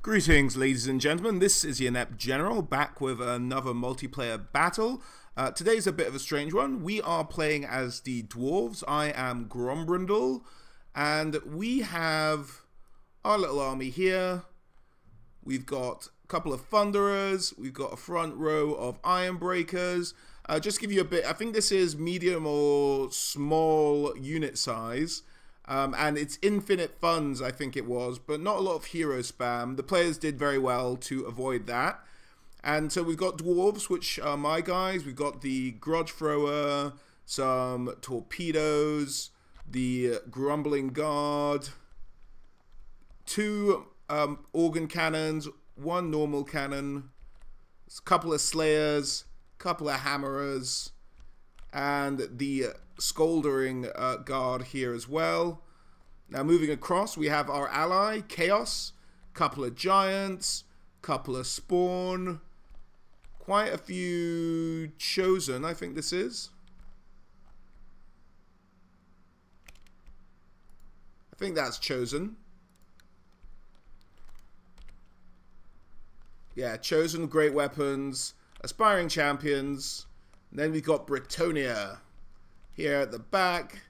Greetings, ladies and gentlemen. This is your Inept General, back with another multiplayer battle. Today's a bit of a strange one. We are playing as the dwarves. I am Grombrindal, and we have our little army here. We've got a couple of Thunderers. We've got a front row of Ironbreakers. Just to give you a bit, I think this is medium or small unit size. And it's infinite funds, I think it was, but not a lot of hero spam. The players did very well to avoid that. And so we've got dwarves, which are my guys. We've got the grudge thrower, some torpedoes, the grumbling guard, two organ cannons, one normal cannon, a couple of slayers, a couple of hammerers, and the Scoldering guard here as well. Now moving across, we have our ally, Chaos, couple of giants, couple of spawn, quite a few chosen, I think this is. I think that's chosen. Yeah, chosen, great weapons, aspiring champions. And then we've got Britonia. Here at the back,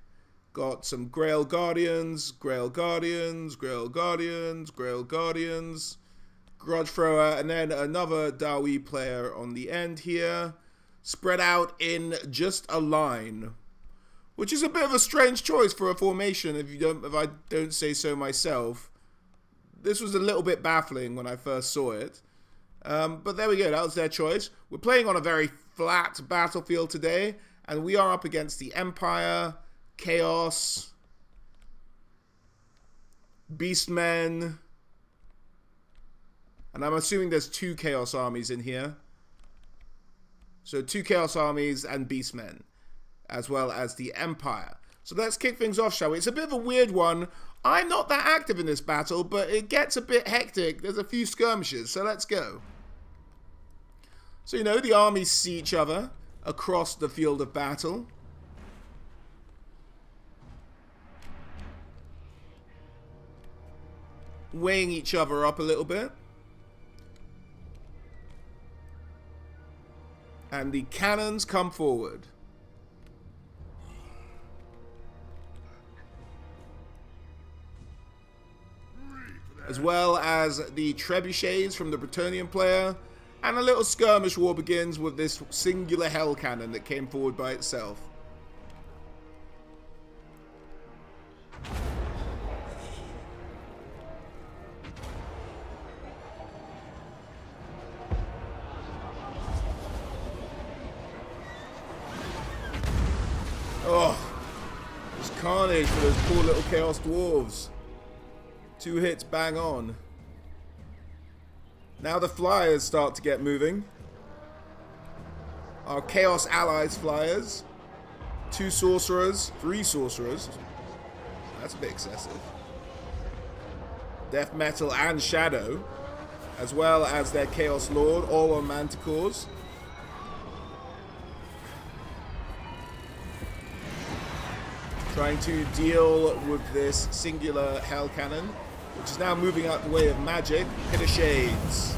got some Grail Guardians, Grail Guardians, Grail Guardians, Grail Guardians, Grudge Thrower, and then another Dawi player on the end here, spread out in just a line, which is a bit of a strange choice for a formation if I don't say so myself. This was a little bit baffling when I first saw it, but there we go, that was their choice. We're playing on a very flat battlefield today, and we are up against the Empire, Chaos, Beastmen, and I'm assuming there's two Chaos armies in here. So two Chaos armies and Beastmen, as well as the Empire. So let's kick things off, shall we? It's a bit of a weird one. I'm not that active in this battle, but it gets a bit hectic. There's a few skirmishes, so let's go. So, you know, the armies see each other across the field of battle. Weighing each other up a little bit. And the cannons come forward. As well as the trebuchets from the Bretonian player. And a little skirmish war begins with this singular hell cannon that came forward by itself. Oh, there's carnage for those poor little Chaos Dwarves. 2 hits bang on. Now the flyers start to get moving. Our Chaos Allies flyers. 2 sorcerers, 3 sorcerers. That's a bit excessive. Death Metal and Shadow. As well as their Chaos Lord, all on Manticores. Trying to deal with this singular Hell Cannon, which is now moving out the way of magic. Hit of Shades.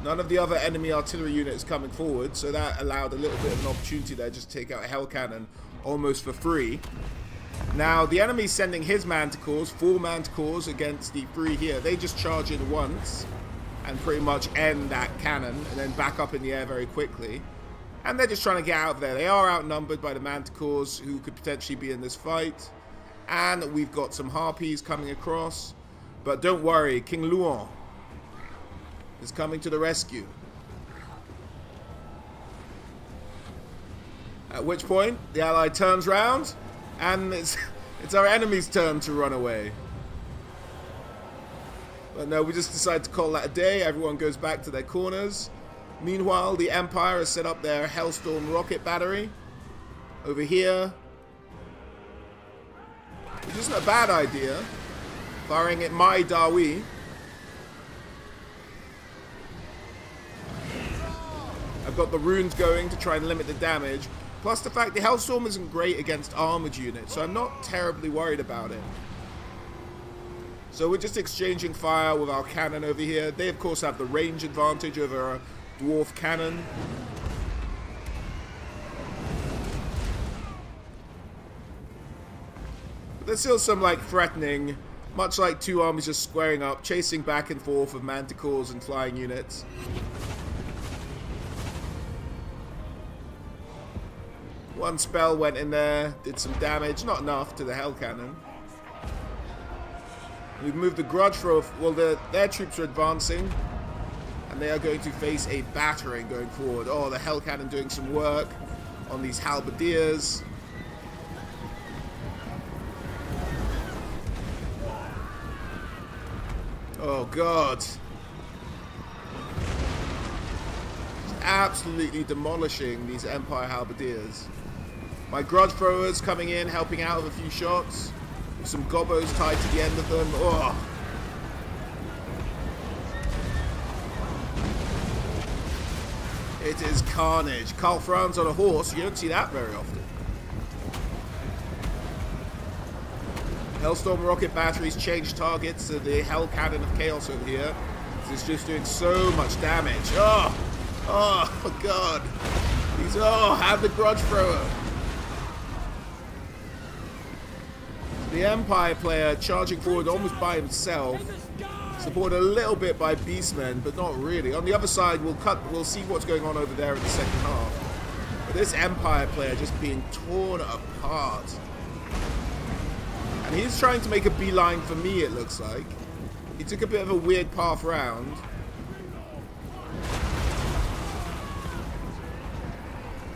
None of the other enemy artillery units coming forward, so that allowed a little bit of an opportunity there just to take out a Hell Cannon almost for free. Now, the enemy's sending his Manticores, 4 Manticores against the 3 here. They just charge in once and pretty much end that cannon and then back up in the air very quickly. And they're just trying to get out of there. They are outnumbered by the Manticores who could potentially be in this fight. And we've got some Harpies coming across. But don't worry, King Luon is coming to the rescue. At which point, the ally turns round and it's our enemy's turn to run away. But no, we just decide to call that a day. Everyone goes back to their corners. Meanwhile, the Empire has set up their Hellstorm rocket battery over here, which isn't a bad idea. Firing at my Dawi. I've got the runes going to try and limit the damage. Plus the fact the Hellstorm isn't great against armored units, so I'm not terribly worried about it. So we're just exchanging fire with our cannon over here. They of course have the range advantage over a dwarf cannon. But there's still some like threatening, much like two armies just squaring up, chasing back and forth of manticores and flying units. One spell went in there, did some damage, not enough to the Hell Cannon. We've moved the Grudge Thrower, well their troops are advancing, and they are going to face a battering going forward. Oh, the Hell Cannon doing some work on these Halberdiers. Oh god. Absolutely demolishing these Empire Halberdiers. My Grudge Throwers coming in, helping out with a few shots. With some gobos tied to the end of them. Oh. It is carnage. Karl Franz on a horse. You don't see that very often. Hellstorm rocket batteries change targets to the Hell Cannon of Chaos over here. This is just doing so much damage. Oh! Oh, god. These, oh, have the Grudge Thrower. The Empire player charging forward almost by himself, supported a little bit by Beastmen, but not really. On the other side, we'll see what's going on over there in the second half. But this Empire player just being torn apart. And he's trying to make a beeline for me, it looks like. He took a bit of a weird path round.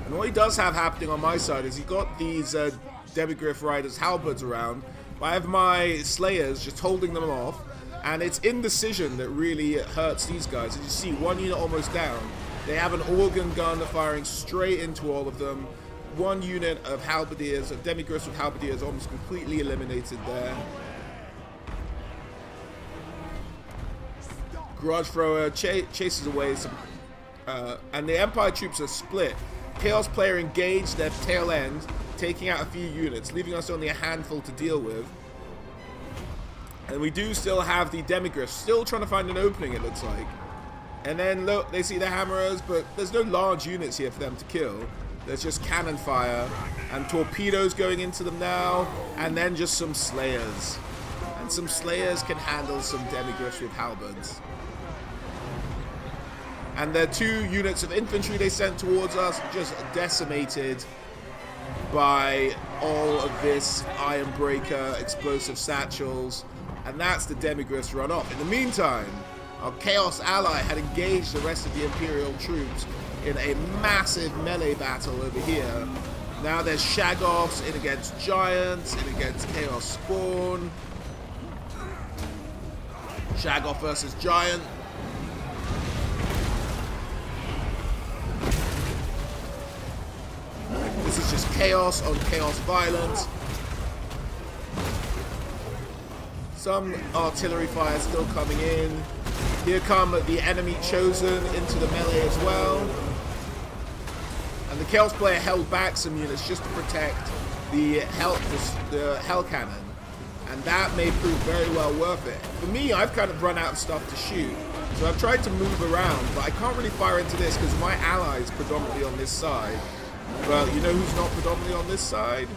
And what he does have happening on my side is he got these Demigryph Riders halberds around, but I have my Slayers just holding them off, and it's indecision that really hurts these guys. As you see, one unit almost down. They have an organ gun firing straight into all of them. One unit of Halberdiers, of Demigryphs with Halberdiers, almost completely eliminated there. Grudge Thrower chases away some, and the Empire troops are split. Chaos player engaged their tail end, taking out a few units, leaving us only a handful to deal with. And we do still have the Demigryphs, still trying to find an opening, it looks like. And then look, they see the Hammerers, but there's no large units here for them to kill. There's just cannon fire and torpedoes going into them now, and then just some Slayers. And some Slayers can handle some Demigryphs with halberds. And their two units of infantry they sent towards us just decimated by all of this Iron Breaker, explosive satchels, and that's the Demigryphs run off. In the meantime, our Chaos ally had engaged the rest of the Imperial troops in a massive melee battle over here. Now there's Shagoffs in against Giants, in against Chaos Spawn. Shagoff versus Giant. This is just chaos on chaos violence. Some artillery fire still coming in. Here come the enemy chosen into the melee as well. And the Chaos player held back some units just to protect the Hell Cannon. And that may prove very well worth it. For me, I've kind of run out of stuff to shoot. So I've tried to move around, but I can't really fire into this because my ally is predominantly on this side. Well, you know who's not predominantly on this side?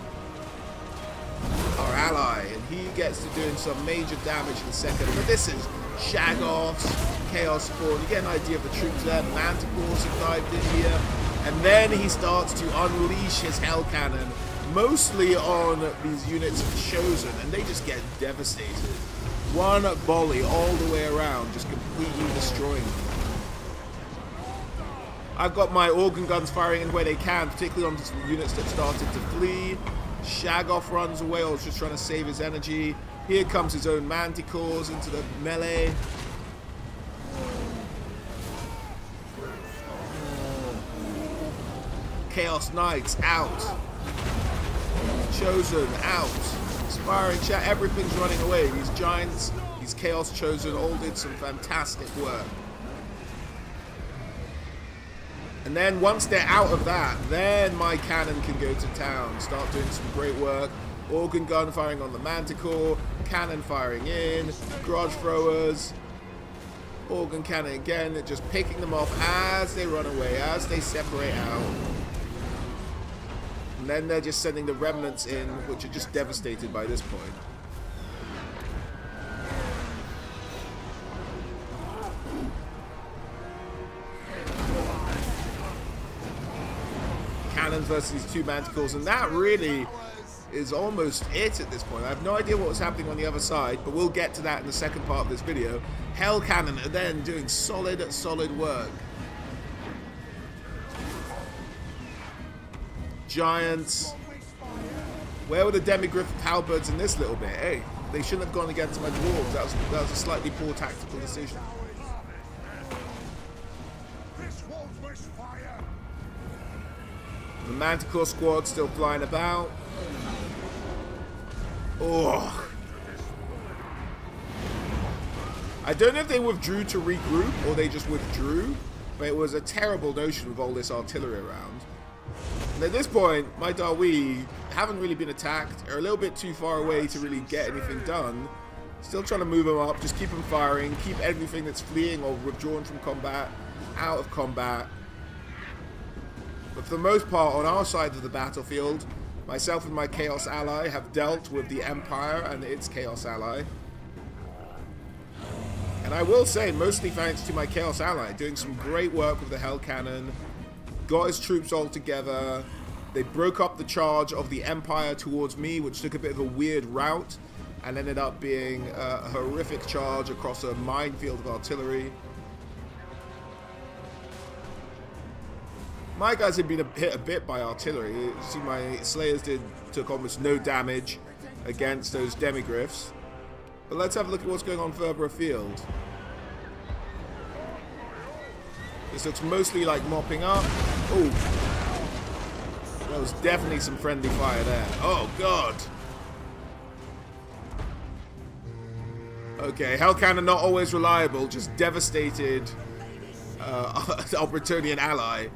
Our ally, and he gets to doing some major damage in the second. But this is Shagoffs, Chaos Spawn. You get an idea of the troops there. Manticores have dived in here. And then he starts to unleash his Hell Cannon, mostly on these units of Chosen, and they just get devastated. One volley all the way around, just completely destroying them. I've got my organ guns firing in where they can, particularly on the units that started to flee. Shagoff runs away, or is just trying to save his energy. Here comes his own Manticores into the melee. Chaos Knights out. Chosen out. Inspiring chat, everything's running away. These Giants, these Chaos Chosen all did some fantastic work. And then once they're out of that, then my cannon can go to town, start doing some great work. Organ gun firing on the Manticore, cannon firing in, garage throwers, organ cannon again, just picking them off as they run away, as they separate out. And then they're just sending the remnants in, which are just devastated by this point. Cannons versus these two Manticores, and that really is almost it at this point. I have no idea what was happening on the other side, but we'll get to that in the second part of this video. Hell Cannon are then doing solid work. Giants. Where were the Demigriff halberds in this little bit? Hey, they shouldn't have gone against my dwarves. That was a slightly poor tactical decision. The Manticore squad still flying about. Oh. I don't know if they withdrew to regroup or they just withdrew, but it was a terrible notion with all this artillery around. And at this point, my Darwi haven't really been attacked, are a little bit too far away to really get anything done. Still trying to move them up, just keep them firing, keep everything that's fleeing or withdrawn from combat out of combat. But for the most part, on our side of the battlefield, myself and my Chaos ally have dealt with the Empire and its Chaos ally. And I will say, mostly thanks to my Chaos ally, doing some great work with the Hell Cannon, got his troops all together. They broke up the charge of the Empire towards me, which took a bit of a weird route, and ended up being a horrific charge across a minefield of artillery. My guys had been hit a bit by artillery. You see, my Slayers took almost no damage against those Demigriffs. But let's have a look at what's going on further afield. This looks mostly like mopping up. Oh, there was definitely some friendly fire there. Oh, God. Okay, Hell Cannon not always reliable, just devastated our Bretonian ally.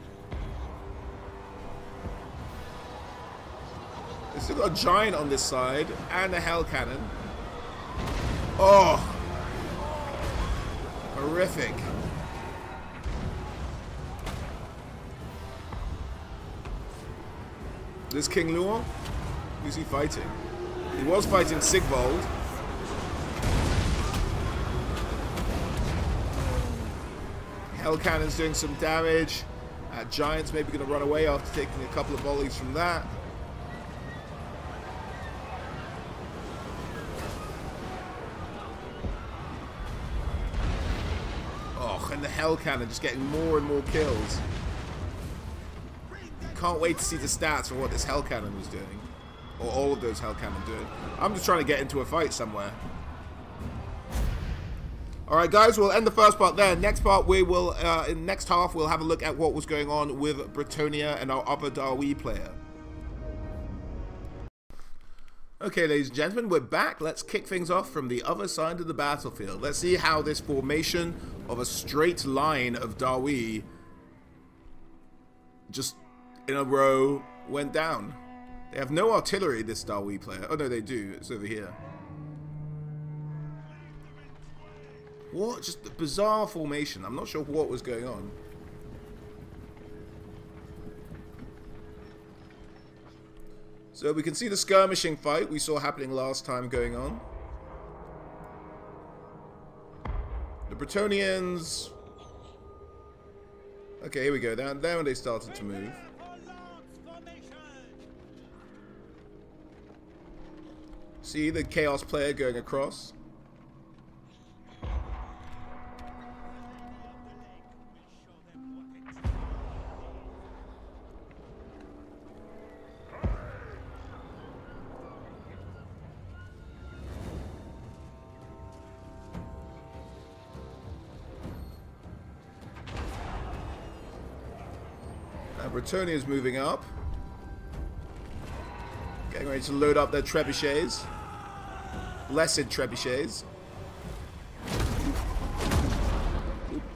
We've still got a Giant on this side, and a Hell Cannon. Oh! Horrific. This King Luon? Who's he fighting? He was fighting Sigvald. Hell Cannon's doing some damage. Giant's maybe going to run away after taking a couple of volleys from that. And the Hell Cannon just getting more and more kills. Can't wait to see the stats for what this Hell Cannon was doing. Or all of those Hell Cannon doing. I'm just trying to get into a fight somewhere. Alright guys, we'll end the first part there. Next part we will, in the next half, we'll have a look at what was going on with Bretonia and our other Darwi player. Okay, ladies and gentlemen, we're back. Let's kick things off from the other side of the battlefield. Let's see how this formation of a straight line of Darwi just in a row went down. They have no artillery, this Darwi player. Oh no, they do. It's over here. What? Just a bizarre formation. I'm not sure what was going on. So we can see the skirmishing fight we saw happening last time going on. The Bretonians... Okay, here we go. Down there when they started to move. See the Chaos player going across. Bretonia is moving up. Getting ready to load up their trebuchets. Blessed trebuchets.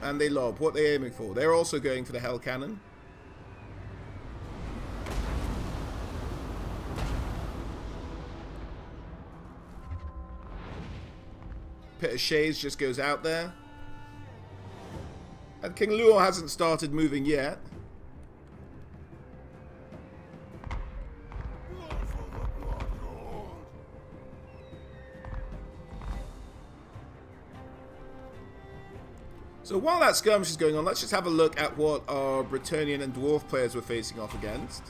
And they lob. What are they aiming for? They're also going for the Hell Cannon. Pit of Shades just goes out there. And King Luor hasn't started moving yet. So while that skirmish is going on, let's just have a look at what our Bretonnian and Dwarf players were facing off against.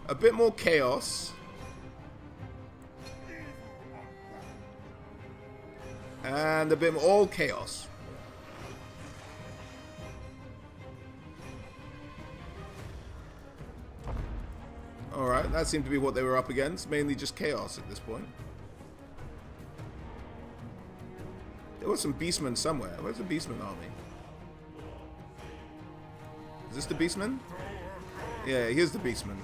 A bit more chaos. And a bit more all chaos. Alright, that seemed to be what they were up against. Mainly just chaos at this point. There was some beastmen somewhere. Where's the beastman army? Is this the beastman? Yeah, here's the beastman.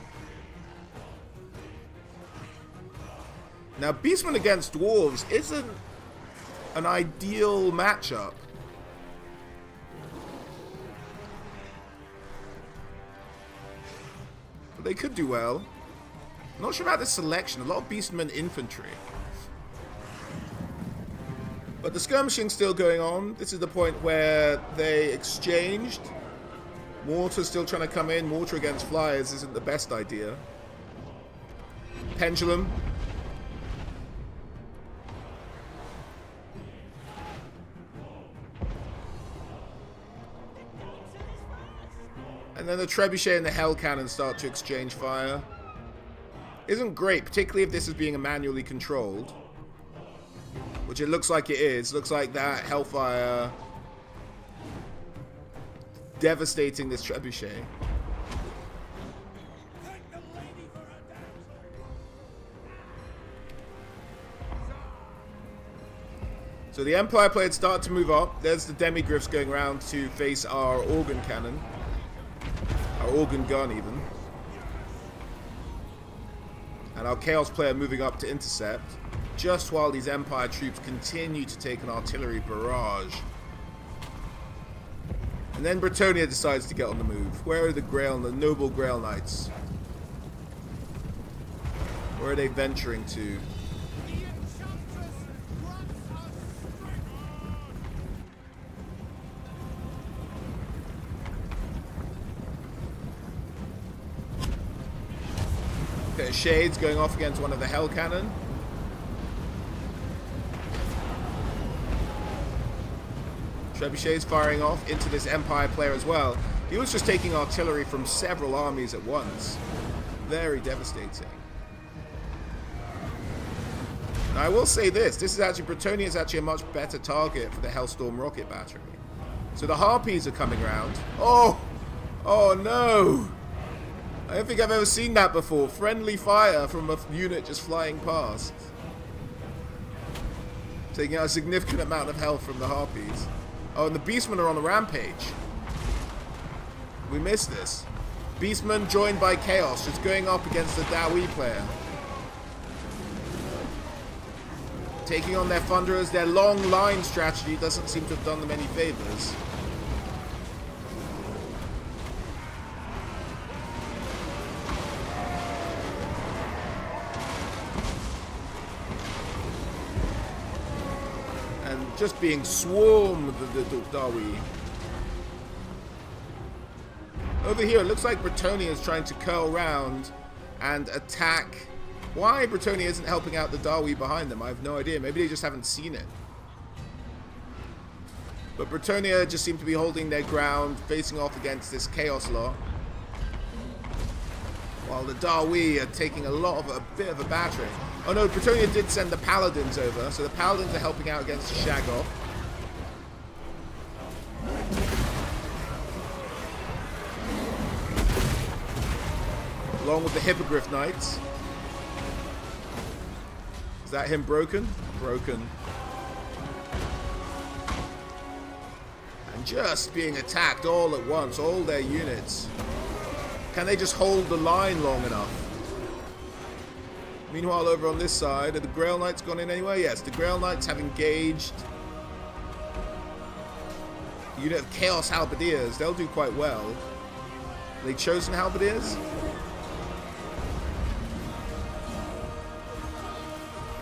Now, beastmen against dwarves isn't an ideal matchup. But they could do well. I'm not sure about this selection. A lot of beastmen infantry. But the skirmishing's still going on. This is the point where they exchanged. Mortar's still trying to come in. Mortar against flyers isn't the best idea. Pendulum. And then the Trebuchet and the Hell Cannon start to exchange fire. Isn't great, particularly if this is being manually controlled. Which it looks like it is. Looks like that Hellfire devastating this Trebuchet. So the Empire players start to move up. There's the Demigryphs going around to face our Organ Cannon. Our Organ Gun even. And our Chaos player moving up to intercept. Just while these Empire troops continue to take an artillery barrage. And then Bretonnia decides to get on the move. Where are the Grail, the noble Grail Knights? Where are they venturing to? Bit of Shades going off against one of the Hell Cannon. Trebuchet's firing off into this Empire player as well. He was just taking artillery from several armies at once. Very devastating. Now I will say this is actually, Bretonnia is actually a much better target for the Hellstorm rocket battery. So the Harpies are coming around. Oh! Oh no! I don't think I've ever seen that before. Friendly fire from a unit just flying past. Taking out a significant amount of health from the Harpies. Oh, and the Beastmen are on the rampage. We missed this. Beastmen joined by Chaos, just going up against the Dawi player. Taking on their Thunderers. Their long line strategy doesn't seem to have done them any favors. Just being swarmed the Dawi. Over here, it looks like Bretonnia is trying to curl round and attack. Why Bretonnia isn't helping out the Dawi behind them, I have no idea. Maybe they just haven't seen it. But Bretonnia just seem to be holding their ground, facing off against this Chaos lot. While the Dawi are taking a bit of a battering. Oh no, Bretonnia did send the Paladins over, so the Paladins are helping out against Shaggoth. Along with the Hippogriff Knights. Is that him broken? Broken. And just being attacked all at once, all their units. Can they just hold the line long enough? Meanwhile, over on this side, are the Grail Knights gone in anywhere? Yes, the Grail Knights have engaged the unit of Chaos Halberdiers. They'll do quite well. Are they chosen Halberdiers?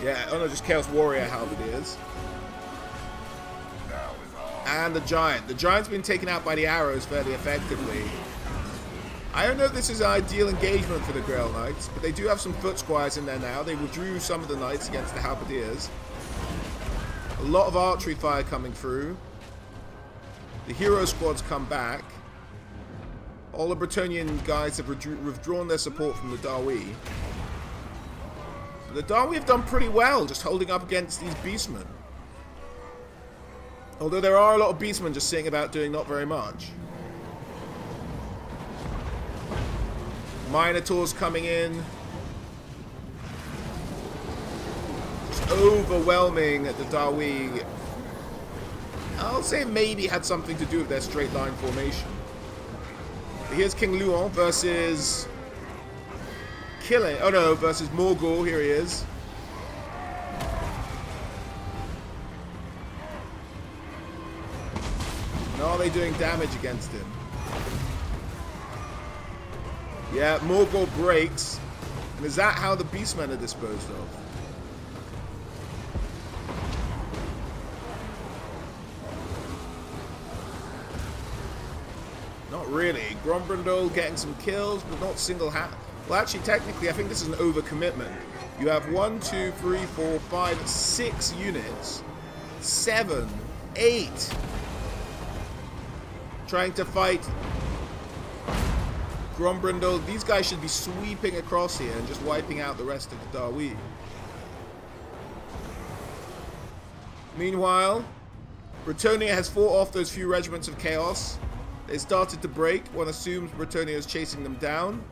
Yeah, oh no, just Chaos Warrior Halberdiers. And the Giant. The Giant's been taken out by the arrows fairly effectively. I don't know if this is an ideal engagement for the Grail Knights, but they do have some foot squires in there now. They withdrew some of the knights against the halberdiers. A lot of archery fire coming through. The hero squads come back. All the Bretonnian guys have withdrawn their support from the Darwi. But the Darwi have done pretty well just holding up against these beastmen. Although there are a lot of beastmen just sitting about doing not very much. Minotaurs coming in. Just overwhelming the Darwi. I'll say maybe had something to do with their straight line formation. But here's King Luon versus versus Morgul. Here he is. And are they doing damage against him? Yeah, Morgul breaks. And is that how the beastmen are disposed of? Not really. Grombrindal getting some kills, but not single-handed. Well, actually, technically, I think this is an overcommitment. You have 1, 2, 3, 4, 5, 6 units. 7, 8. Trying to fight Grombrindal. These guys should be sweeping across here and just wiping out the rest of the Darwi. Meanwhile, Bretonnia has fought off those few regiments of chaos. They started to break. One assumes Bretonnia is chasing them down.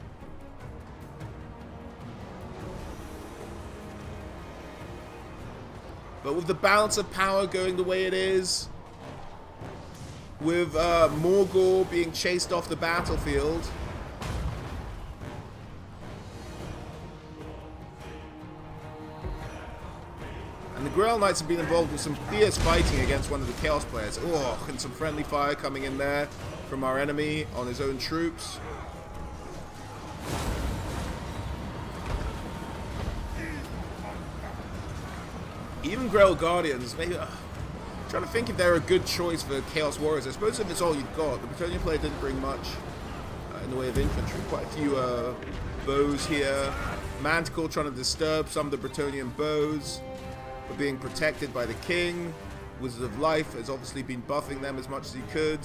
But with the balance of power going the way it is, with Morgul being chased off the battlefield, and the Grail Knights have been involved in some fierce fighting against one of the Chaos players. Oh, and some friendly fire coming in there from our enemy on his own troops. Even Grail Guardians, maybe. Trying to think if they're a good choice for Chaos Warriors. I suppose if it's all you've got. The Bretonnian player didn't bring much in the way of infantry. Quite a few bows here. Manticore trying to disturb some of the Bretonnian bows, but being protected by the king. Wizard of Life has obviously been buffing them as much as he could.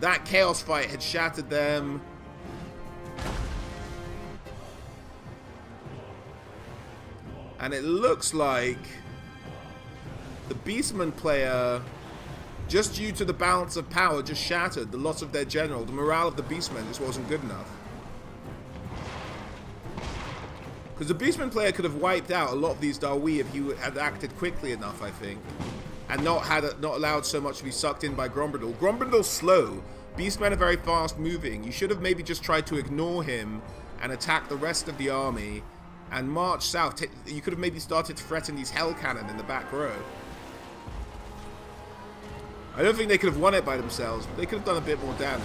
That Chaos fight had shattered them. And it looks like the Beastman player, just due to the balance of power, just shattered the loss of their general. The morale of the Beastmen just wasn't good enough. Because the Beastman player could have wiped out a lot of these Darwi if he had acted quickly enough, I think. And not allowed so much to be sucked in by Grombrindal. Grombrindal's slow. Beastmen are very fast moving. You should have maybe just tried to ignore him and attack the rest of the army and march south. You could have maybe started to threaten these hell cannon in the back row. I don't think they could have won it by themselves, but they could have done a bit more damage.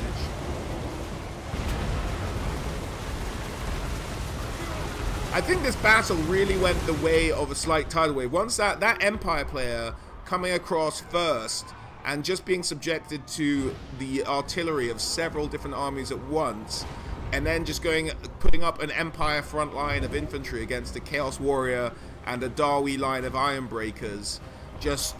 I think this battle really went the way of a slight tidal wave. Once that Empire player coming across first and just being subjected to the artillery of several different armies at once, and then just putting up an Empire front line of infantry against a Chaos Warrior and a Darwi line of Iron Breakers, just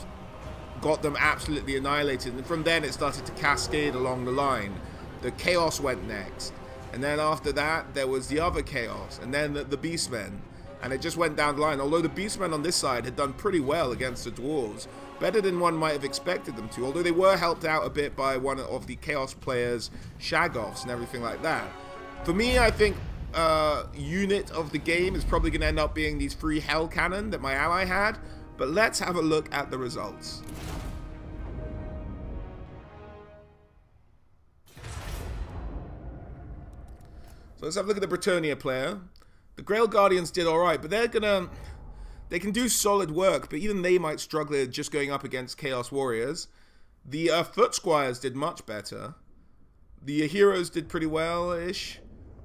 got them absolutely annihilated. And from then it started to cascade along the line. The Chaos went next, and then after that there was the other Chaos, and then the Beastmen, and it just went down the line. Although the Beastmen on this side had done pretty well against the Dwarves, better than one might have expected them to, although they were helped out a bit by one of the Chaos players' Shagoffs and everything like that. For me, I think unit of the game is probably going to end up being these 3 Hell Cannon that my ally had, but let's have a look at the results. So let's have a look at the Bretonnia player. The Grail Guardians did alright, but they can do solid work, but even they might struggle just going up against Chaos Warriors. The Foot Squires did much better. The Heroes did pretty well-ish.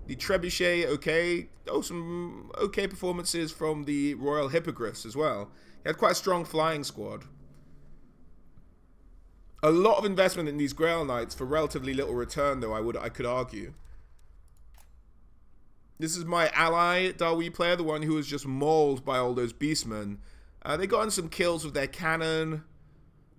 The Trebuchet, okay. Oh, some okay performances from the Royal Hippogriffs as well. He had quite a strong flying squad. A lot of investment in these Grail Knights for relatively little return, though, I could argue. This is my ally Darwi player, the one who was just mauled by all those beastmen. They got in some kills with their cannon,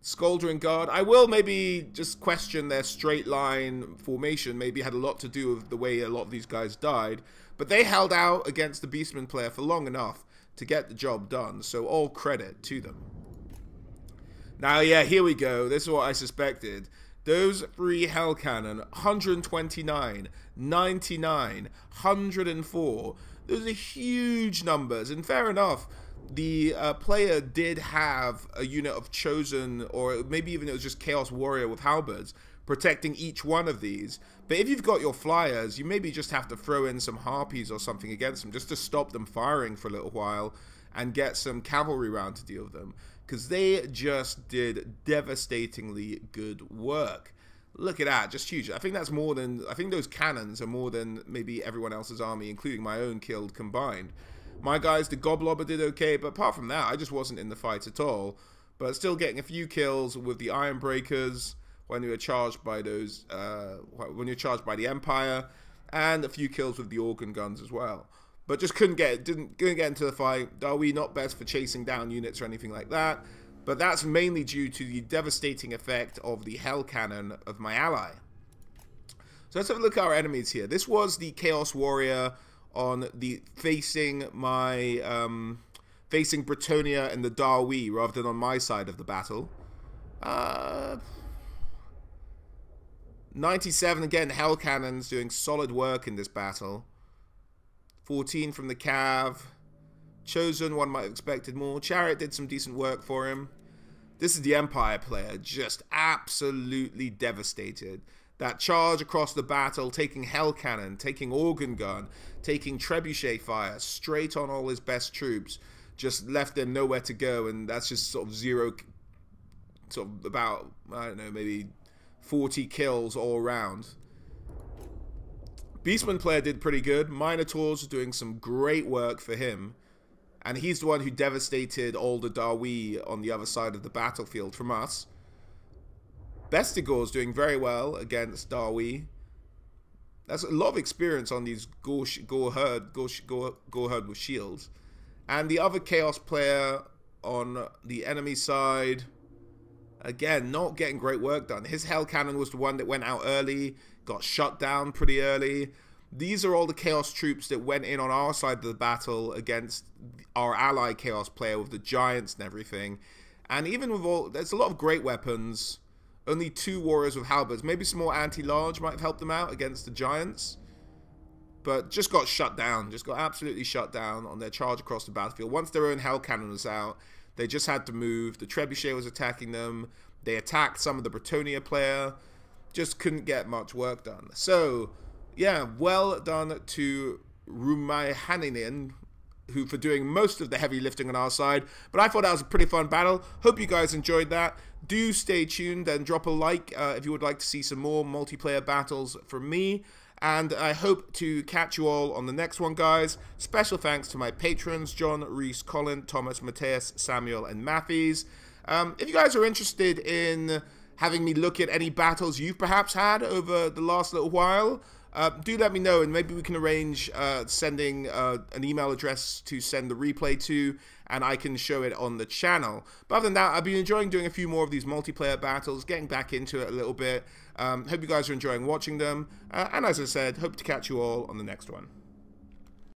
Scoldering Guard. I will maybe just question their straight line formation. Maybe had a lot to do with the way a lot of these guys died. But they held out against the beastman player for long enough to get the job done. So all credit to them. Now, yeah, here we go. This is what I suspected. Those 3 Hell Cannon, 129, 99, 104. Those are huge numbers. And fair enough, the player did have a unit of Chosen, or maybe even it was just Chaos Warrior with Halberds, protecting each one of these. But if you've got your flyers, you maybe just have to throw in some Harpies or something against them, just to stop them firing for a little while and get some cavalry round to deal with them. Because they just did devastatingly good work. Look at that, just huge. I think that's more than, I think those cannons are more than maybe everyone else's army, including my own killed combined. My guys, the Goblobber did okay, but apart from that, I just wasn't in the fight at all. But still getting a few kills with the Iron Breakers when we were charged by those, when you're charged by the Empire, and a few kills with the Organ Guns as well. But just couldn't get into the fight. Darwi not best for chasing down units or anything like that. But that's mainly due to the devastating effect of the Hell Cannon of my ally. So let's have a look at our enemies here. This was the Chaos Warrior on the facing my facing Bretonia and the Darwi rather than on my side of the battle. 97 again, Hell Cannons doing solid work in this battle. 14 from the Cav. Chosen, one might have expected more. Chariot did some decent work for him. This is the Empire player, just absolutely devastated. That charge across the battle, taking Hell Cannon, taking Organ Gun, taking Trebuchet Fire, straight on all his best troops, just left them nowhere to go, and that's just sort of zero, sort of about, I don't know, maybe 40 kills all around. Beastman player did pretty good. Minotaurs doing some great work for him. And he's the one who devastated all the Darwi on the other side of the battlefield from us. Bestigor's doing very well against Darwi. That's a lot of experience on these Gore Herd with shields. And the other Chaos player on the enemy side, again, not getting great work done. His Hell Cannon was the one that went out early, got shut down pretty early. These are all the Chaos troops that went in on our side of the battle against our ally Chaos player with the Giants and everything. And even with all, there's a lot of great weapons. Only 2 warriors with halberds. Maybe some more anti-large might have helped them out against the Giants. But just got shut down. Just got absolutely shut down on their charge across the battlefield. Once their own Hell Cannon was out, they just had to move. The Trebuchet was attacking them. They attacked some of the Bretonia player. Just couldn't get much work done. So, yeah, well done to Rumaihaninen, who for doing most of the heavy lifting on our side. But I thought that was a pretty fun battle. Hope you guys enjoyed that. Do stay tuned and drop a like if you would like to see some more multiplayer battles from me. And I hope to catch you all on the next one, guys. Special thanks to my patrons, John, Reese, Colin, Thomas, Mateus, Samuel, and Matthews. If you guys are interested in having me look at any battles you've perhaps had over the last little while, do let me know, and maybe we can arrange sending an email address to send the replay to, and I can show it on the channel. But other than that, I've been enjoying doing a few more of these multiplayer battles, getting back into it a little bit. Hope you guys are enjoying watching them, and as I said, hope to catch you all on the next one.